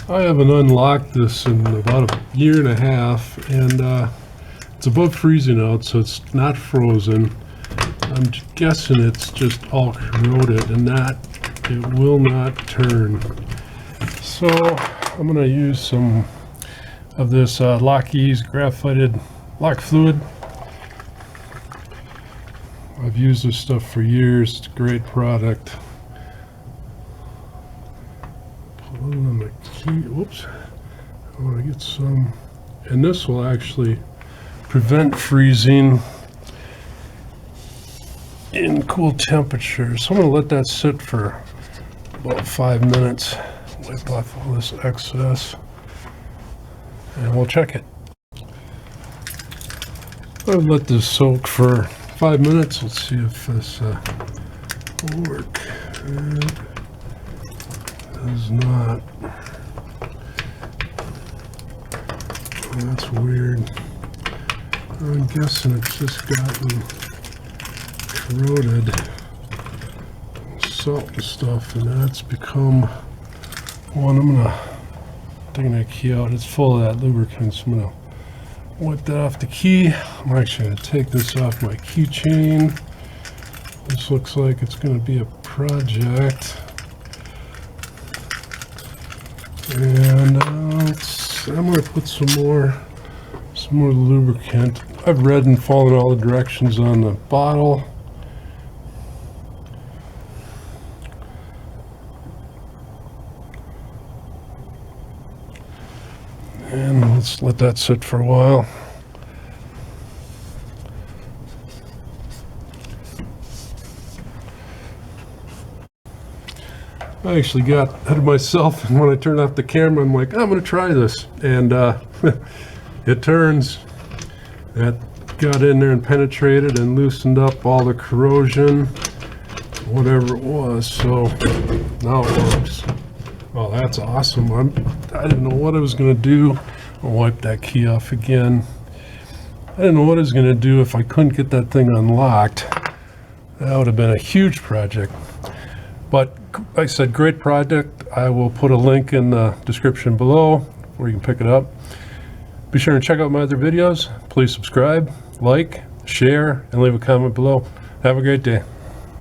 I haven't unlocked this in about a year and a half, and it's above freezing out, so it's not frozen. I'm guessing it's just all corroded and it will not turn. So I'm going to use some of this Lockheed's graphited lock fluid. I've used this stuff for years. It's a great product. Put it on the key. Whoops. I want to get some. And this will actually prevent freezing in cool temperatures. So I'm going to let that sit for about 5 minutes. Wipe off all this excess. And we'll check it. I'll let this soak for 5 minutes. Let's see if this will work. It does not. Oh, that's weird. I'm guessing it's just gotten corroded salt and stuff, and that's become one. I'm gonna take that key out. It's full of that lubricant, so I'm gonna wipe that off the key. I'm actually gonna take this off my keychain. This looks like it's gonna be a project, and I'm gonna put some more lubricant. I've read and followed all the directions on the bottle. And let's let that sit for a while. I actually got ahead of myself, and when I turned off the camera, I'm like, I'm going to try this. And it turns. That got in there and penetrated and loosened up all the corrosion, whatever it was. So now it works. Oh, that's awesome. I didn't know what I was going to do. I'll wipe that key off again. I didn't know what I was going to do if I couldn't get that thing unlocked. That would have been a huge project. But like I said, great project. I will put a link in the description below where you can pick it up. Be sure to check out my other videos. Please subscribe, like, share, and leave a comment below. Have a great day.